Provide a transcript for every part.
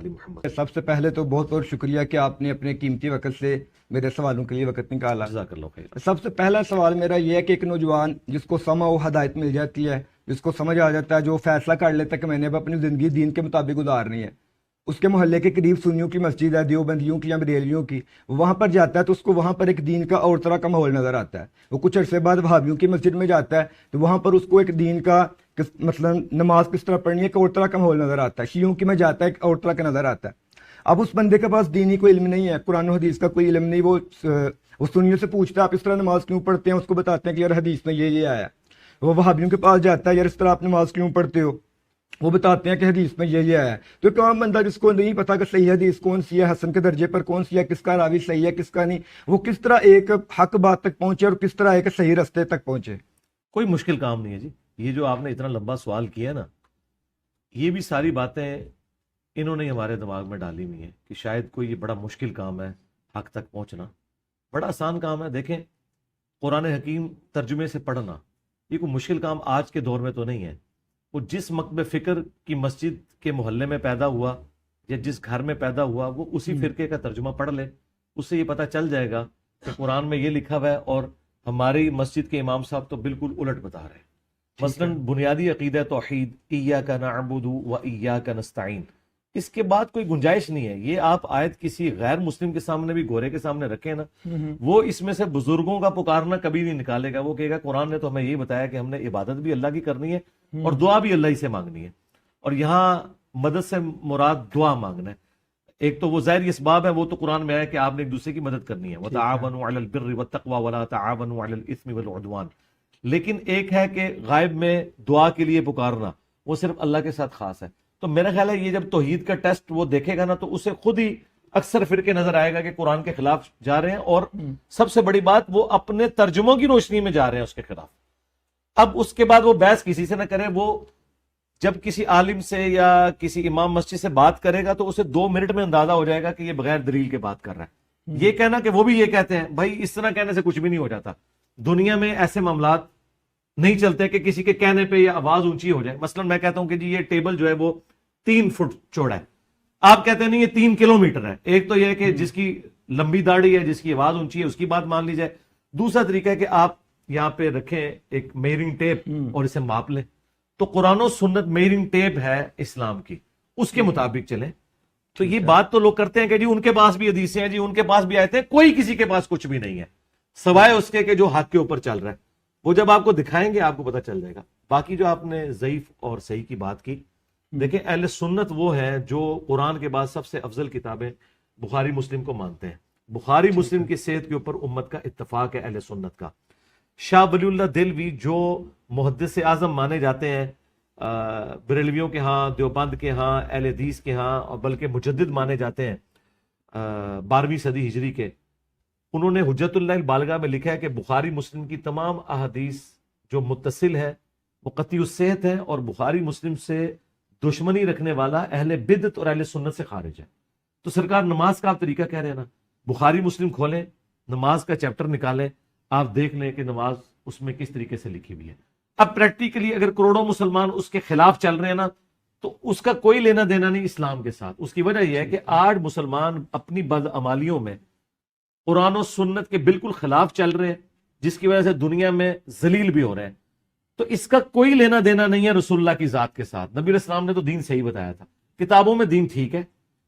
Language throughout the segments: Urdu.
آل محمد۔ سب سے پہلے تو بہت بہت شکریہ کہ آپ نے اپنے قیمتی وقت سے میرے سوالوں کے لیے وقت نکالا۔ جزاک اللہ خیر۔ سب سے پہلا سوال میرا یہ ہے کہ ایک نوجوان جس کو سمع و ہدایت مل جاتی ہے، جس کو سمجھ آ جاتا ہے، جو فیصلہ کر لیتا ہے کہ میں نے اب اپنی زندگی دین کے مطابق گزارنی ہے، اس کے محلے کے قریب سنیوں کی مسجد ہے، دیوبندیوں کی یا بریلیوں کی، وہاں پر جاتا ہے تو اس کو وہاں پر ایک دین کا اور طرح کا ماحول نظر آتا ہے۔ وہ کچھ عرصے بعد وہابیوں کی مسجد میں جاتا ہے تو وہاں پر اس کو ایک دین کا مثلا نماز کس طرح پڑھنی ہے ایک اور طرح کا ماحول نظر آتا ہے۔ شیعوں کی میں جاتا ہے ایک اور طرح کا نظر آتا ہے۔ اب اس بندے کے پاس دینی کوئی علم نہیں ہے، قرآن و حدیث کا کوئی علم نہیں، وہ سنیوں سے پوچھتا ہے آپ اس طرح نماز کیوں پڑھتے ہیں، اس کو بتاتے ہیں کہ یار حدیث میں یہ آیا ہے۔ وہ وہابیوں کے پاس جاتا ہے، یار اس طرح آپ نماز کیوں پڑھتے ہو، وہ بتاتے ہیں کہ حدیث میں یہ آیا ہے۔ تو ایک عام بندہ جس کو نہیں پتا کہ صحیح حدیث کون سی ہے، حسن کے درجے پر کون سی ہے، کس کا راوی صحیح ہے کس کا نہیں، وہ کس طرح ایک حق بات تک پہنچے اور کس طرح ایک صحیح رستے تک پہنچے؟ کوئی مشکل کام نہیں ہے جی، یہ جو آپ نے اتنا لمبا سوال کیا نا، یہ بھی ساری باتیں انہوں نے ہمارے دماغ میں ڈالی ہوئی ہیں کہ شاید کوئی یہ بڑا مشکل کام ہے حق تک پہنچنا۔ بڑا آسان کام ہے۔ دیکھیں، قرآن حکیم ترجمے سے پڑھنا یہ کوئی مشکل کام آج کے دور میں تو نہیں ہے۔ وہ جس مکتب فکر کی مسجد کے محلے میں پیدا ہوا یا جس گھر میں پیدا ہوا، وہ اسی فرقے کا ترجمہ پڑھ لے، اس سے یہ پتہ چل جائے گا کہ قرآن میں یہ لکھا ہوا ہے اور ہماری مسجد کے امام صاحب تو بالکل الٹ بتا رہے ہیں۔ مثلا بنیادی عقیدہ توحید، ایاک نعبد و ایاک نستعین، اس کے بعد کوئی گنجائش نہیں ہے۔ یہ آپ آیت کسی غیر مسلم کے سامنے بھی، گورے کے سامنے رکھیں نا، وہ اس میں سے بزرگوں کا پکارنا کبھی نہیں نکالے گا۔ وہ کہے گا قرآن نے تو ہمیں یہ بتایا کہ ہم نے عبادت بھی اللہ کی کرنی ہے اور دعا بھی اللہ ہی سے مانگنی ہے، اور یہاں مدد سے مراد دعا مانگنا ہے۔ ایک تو وہ ظاہری اسباب ہے، وہ تو قرآن میں ہے کہ آپ نے ایک دوسرے کی مدد کرنی ہے، وَتَعَاوَنُوا عَلَى الْبِرِّ وَالتَّقْوَى وَلَا تَعَاوَنُوا عَلَى الْإِثْمِ وَالْعُدْوَانِ۔ لیکن ایک ہے کہ غائب میں دعا کے لیے پکارنا، وہ صرف اللہ کے ساتھ خاص ہے۔ تو میرا خیال ہے یہ جب توحید کا ٹیسٹ وہ دیکھے گا نا، تو اسے خود ہی اکثر فرقے نظر آئے گا کہ قرآن کے خلاف جا رہے ہیں، اور سب سے بڑی بات وہ اپنے ترجموں کی روشنی میں جا رہے ہیں اس کے خلاف۔ اب اس کے بعد وہ بحث کسی سے نہ کرے، وہ جب کسی عالم سے یا کسی امام مسجد سے بات کرے گا تو اسے 2 منٹ میں اندازہ ہو جائے گا کہ یہ بغیر دلیل کے بات کر رہا ہے۔ یہ کہنا کہ وہ بھی یہ کہتے ہیں، بھائی اس طرح کہنے سے کچھ بھی نہیں ہو جاتا۔ دنیا میں ایسے معاملات نہیں چلتے کہ کسی کے کہنے پہ یا آواز اونچی ہو جائے۔ مثلا میں کہتا ہوں کہ جی یہ ٹیبل جو ہے وہ 3 فٹ چوڑا ہے، آپ کہتے ہیں نہیں یہ 3 کلومیٹر ہے۔ ایک تو یہ ہے کہ جس کی لمبی داڑھی ہے، جس کی آواز اونچی ہے، اس کی بات مان لی جائے۔ دوسرا طریقہ ہے کہ آپ یہاں پہ رکھیں ایک میئرنگ ٹیپ اور اسے ماپ لیں۔ تو قرآن و سنت میئرنگ ٹیپ ہے اسلام کی، اس کے مطابق چلیں۔ تو یہ بات تو لوگ کرتے ہیں کہ جی ان کے پاس بھی حدیثیں ہیں، جی ان کے پاس بھی آیتیں ہیں، کوئی کسی کے پاس کچھ بھی نہیں ہے سوائے اس کے کہ جو حق کے اوپر چل رہا ہے۔ وہ جب آپ کو دکھائیں گے آپ کو پتہ چل جائے گا۔ باقی جو آپ نے ضعیف اور صحیح کی بات کی، دیکھیں اہل سنت وہ ہے جو قرآن کے بعد سب سے افضل کتابیں بخاری مسلم کو مانتے ہیں۔ بخاری مسلم کی صحت کے اوپر امت کا اتفاق ہے اہل سنت کا۔ شاہ ولی اللہ دہلوی جو محدث اعظم مانے جاتے ہیں بریلویوں کے ہاں، دیوبند کے ہاں، اہل حدیث کے ہاں، اور بلکہ مجدد مانے جاتے ہیں 12ویں صدی ہجری کے، انہوں نے حجت اللہ البالغہ میں لکھا ہے کہ بخاری مسلم کی تمام احادیث جو متصل ہے وہ قطعی الصحت ہے، اور بخاری مسلم سے دشمنی رکھنے والا اہل بدعت اور اہل سنت سے خارج ہے۔ تو سرکار نماز کا آپ طریقہ کہہ رہے ہیں نا، بخاری مسلم کھولیں، نماز کا چیپٹر نکالیں، آپ دیکھ لیں کہ نماز اس میں کس طریقے سے لکھی ہوئی ہے۔ اب پریکٹیکلی اگر کروڑوں مسلمان اس کے خلاف چل رہے ہیں نا، تو اس کا کوئی لینا دینا نہیں اسلام کے ساتھ۔ اس کی وجہ یہ ہے کہ آج مسلمان اپنی بدعمالیوں میں قرآن و سنت کے بالکل خلاف چل رہے ہیں، جس کی وجہ سے دنیا میں ذلیل بھی ہو رہے ہیں۔ تو اس کا کوئی لینا دینا نہیں ہے رسول اللہ کی ذات کے ساتھ۔ نبی علیہ السلام نے تو دین صحیح بتایا تھا، کتابوں میں دین ٹھیک ہے،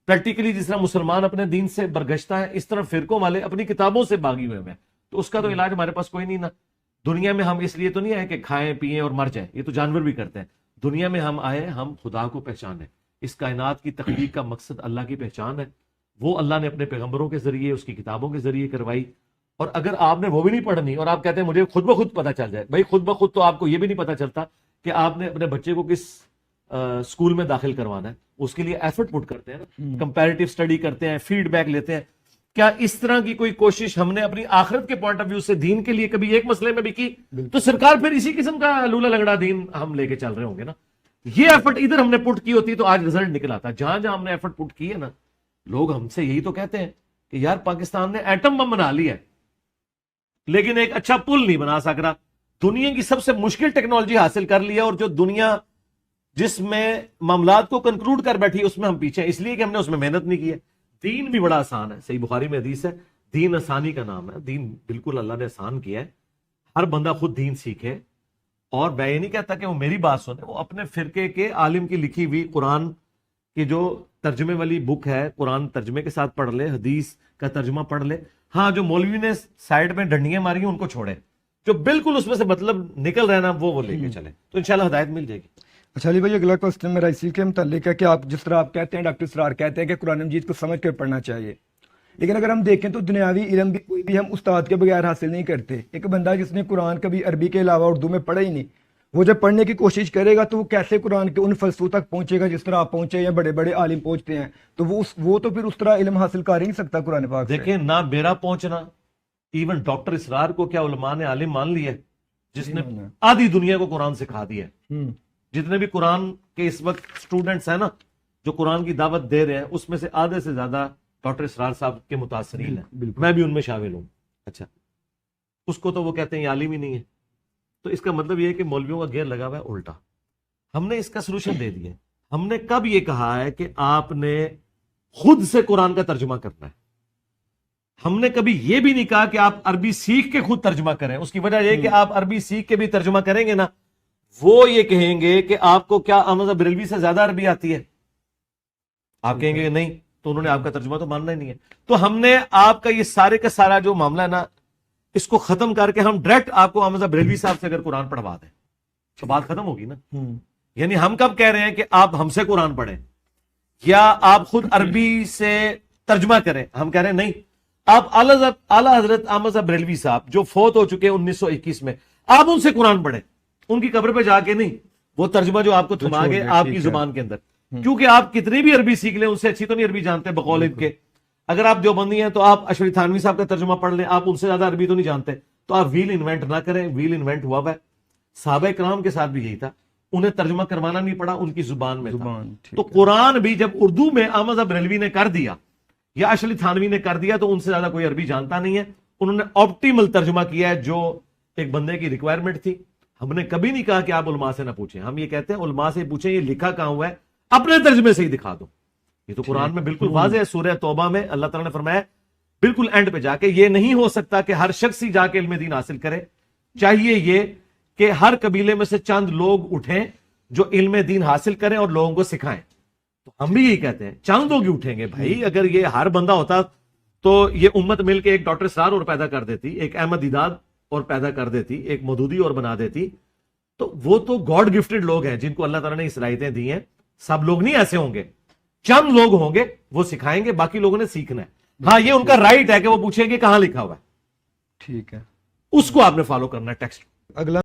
پریکٹیکلی جس طرح مسلمان اپنے دین سے برگشتہ ہے، اس طرح فرقوں والے اپنی کتابوں سے باغی ہوئے ہیں۔ تو اس کا تو علاج ہمارے پاس کوئی نہیں نا۔ دنیا میں ہم اس لیے تو نہیں آئے کہ کھائیں پیئیں اور مر جائیں، یہ تو جانور بھی کرتے ہیں۔ دنیا میں ہم آئے ہم خدا کو پہچانیں۔ اس کائنات کی تخلیق کا مقصد اللہ کی پہچان ہے، وہ اللہ نے اپنے پیغمبروں کے ذریعے اس کی کتابوں کے ذریعے کروائی۔ اور اگر آپ نے وہ بھی نہیں پڑھنی اور آپ کہتے ہیں مجھے خود بخود پتہ چل جائے، بھائی خود بخود تو آپ کو یہ بھی نہیں پتہ چلتا کہ آپ نے اپنے بچے کو کس اسکول میں داخل کروانا ہے۔ اس کے لیے ایفرٹ پٹ کرتے ہیں نا، کمپیریٹیو اسٹڈی کرتے ہیں، فیڈ بیک لیتے ہیں۔ کیا اس طرح کی کوئی کوشش ہم نے اپنی آخرت کے پوائنٹ آف ویو سے دین کے لیے کبھی ایک مسئلے میں بھی کی؟ تو سرکار پھر اسی قسم کا لولا لنگڑا دین ہم لے کے چل رہے ہوں گے نا۔ یہ ایفرٹ ادھر ہم نے پٹ کی ہوتی تو آج رزلٹ نکل آتا۔ جہاں جہاں ہم نے ایفرٹ پٹ کی ہے نا، لوگ ہم سے یہی تو کہتے ہیں کہ یار پاکستان نے ایٹم بم بنا لیا ہے لیکن ایک اچھا پل نہیں بنا سک رہا۔ دنیا کی سب سے مشکل ٹیکنالوجی حاصل کر لیا، اور جو دنیا جس میں معاملات کو کنکلوڈ کر بیٹھی اس میں ہم پیچھے ہیں، اس لیے کہ ہم نے اس میں محنت نہیں کی ہے. دین بھی بڑا آسان ہے، صحیح بخاری میں حدیث ہے دین آسانی کا نام ہے. دین بالکل اللہ نے آسان کیا ہے. ہر بندہ خود دین سیکھے. اور میں یہ نہیں کہتا کہ وہ میری بات سنے، وہ اپنے فرقے کے عالم کی لکھی ہوئی قرآن کی جو ترجمے والی بک ہے، قرآن ترجمے کے ساتھ پڑھ لے، حدیث کا ترجمہ پڑھ لے. ہاں جو مولوی نے سائڈ میں ڈنڈیاں ماری ہیں ان کو چھوڑے، جو بالکل اس میں سے مطلب نکل رہے نا وہ لے کے چلے، تو انشاءاللہ ہدایت مل جائے گی. اچھا علی بھائی، اگلا کوسچن میرا اسی کے متعلق ہے کہ آپ جس طرح آپ کہتے ہیں، ڈاکٹر اسرار کہتے ہیں کہ قرآن مجید کو سمجھ کر پڑھنا چاہیے، لیکن اگر ہم دیکھیں تو دنیاوی علم بھی کوئی بھی ہم استاد کے بغیر حاصل نہیں کرتے. ایک بندہ جس نے قرآن کبھی عربی کے علاوہ اردو میں پڑھا ہی نہیں، وہ جب پڑھنے کی کوشش کرے گا تو وہ کیسے قرآن کے ان فلسفوں تک پہنچے گا جس طرح آپ پہنچے یا بڑے بڑے عالم پہنچتے ہیں؟ تو وہ تو پھر اس طرح علم حاصل کر ہی نہیں سکتا قرآن پاک سے. دیکھیں نہ میرا پہنچنا، ایون ڈاکٹر اسرار کو کیا علماء نے عالم مان لیا ہے جس نے آدھی دنیا کو قرآن سکھا دیا ہے. جتنے بھی قرآن کے اس وقت اسٹوڈنٹس ہیں نا جو قرآن کی دعوت دے رہے ہیں، اس میں سے آدھے سے زیادہ ڈاکٹر اسرار صاحب کے متاثرین ہیں، میں بھی ان میں شامل ہوں. اچھا، اس کو تو وہ کہتے ہیں یہ عالم ہی نہیں ہے. تو اس کا مطلب یہ ہے کہ مولویوں کا گیئر لگا ہوا ہے الٹا. ہم نے اس کا سلوشن دے دیا ہے. ہم نے کب یہ کہا ہے کہ آپ نے خود سے قرآن کا ترجمہ کرنا ہے؟ ہم نے کبھی یہ بھی نہیں کہا کہ آپ عربی سیکھ کے خود ترجمہ کریں. اس کی وجہ یہ کہ آپ عربی سیکھ کے بھی ترجمہ کریں گے نا، وہ یہ کہیں گے کہ آپ کو کیا احمد بریلوی سے زیادہ عربی آتی ہے؟ آپ کہیں گے کہ نہیں، تو انہوں نے آپ کا ترجمہ تو ماننا ہی نہیں ہے. تو ہم نے آپ کا یہ سارے کا سارا جو معاملہ ہے نا، اس کو ختم کر کے ہم ڈائریکٹ آپ کو احمد بریلوی صاحب سے اگر قرآن پڑھوا دیں تو بات ختم ہوگی نا. یعنی ہم کب کہہ رہے ہیں کہ آپ ہم سے قرآن پڑھیں یا آپ خود عربی سے ترجمہ کریں؟ ہم کہہ رہے ہیں نہیں، آپ اعلیٰ حضرت احمد صاحب بریلوی صاحب جو فوت ہو چکے 1921 میں، آپ ان سے قرآن پڑھیں، ان کی قبر پہ جا کے نہیں. وہ ترجمہ جو آپ کو تھما گے آپ کی زبان کے اندر، کیونکہ آپ کتنی بھی عربی سیکھ لیں ان سے اچھی تو نہیں عربی جانتے بقول ان کے. اگر آپ دیوبندی ہیں تو آپ اشرف تھانوی صاحب کا ترجمہ پڑھ لیں، آپ ان سے زیادہ عربی تو نہیں جانتے. تو آپ ویل انوینٹ نہ کریں، ویل انوینٹ ہوا ہے. صحابہ کرام کے ساتھ بھی یہی تھا، انہیں ترجمہ کروانا نہیں پڑا، ان کی زبان میں تھا. تو قرآن بھی جب اردو میں احمد بریلوی نے کر دیا یا اشرف تھانوی نے کر دیا تو ان سے زیادہ کوئی عربی جانتا نہیں ہے. انہوں نے آپٹیمل ترجمہ کیا ہے جو ایک بندے کی ریکوائرمنٹ تھی. ہم نے کبھی نہیں کہا کہ آپ علماء سے نہ پوچھیں. ہم یہ کہتے ہیں علماء سے پوچھیں یہ لکھا کہاں ہوا ہے، اپنے ترجمے سے ہی دکھا دو. یہ تو قرآن میں بالکل واضح ہے. سورہ توبہ میں اللہ تعالیٰ نے فرمایا بالکل اینڈ پہ جا کے، یہ نہیں ہو سکتا کہ ہر شخص ہی جا کے علم دین حاصل کرے. چاہیے یہ کہ ہر قبیلے میں سے چند لوگ اٹھیں جو علم دین حاصل کریں اور لوگوں کو سکھائیں. تو ہم بھی یہی کہتے ہیں چند لوگ ہی اٹھیں گے. بھائی اگر یہ ہر بندہ ہوتا تو یہ امت مل کے ایک ڈاکٹر اسرار اور پیدا کر دیتی، ایک احمد دیداد اور پیدا کر دیتی، ایک مودودی اور بنا دیتی. تو وہ تو گاڈ گفٹڈ لوگ ہیں جن کو اللہ تعالیٰ نے صلاحیتیں دی ہیں. سب لوگ نہیں ایسے ہوں گے، چند لوگ ہوں گے وہ سکھائیں گے، باقی لوگوں نے سیکھنا ہے. ہاں یہ ان کا رائٹ ہے کہ وہ پوچھیں گے کہاں لکھا ہوا ہے، ٹھیک ہے، اس کو آپ نے فالو کرنا ہے ٹیکسٹ. اگلا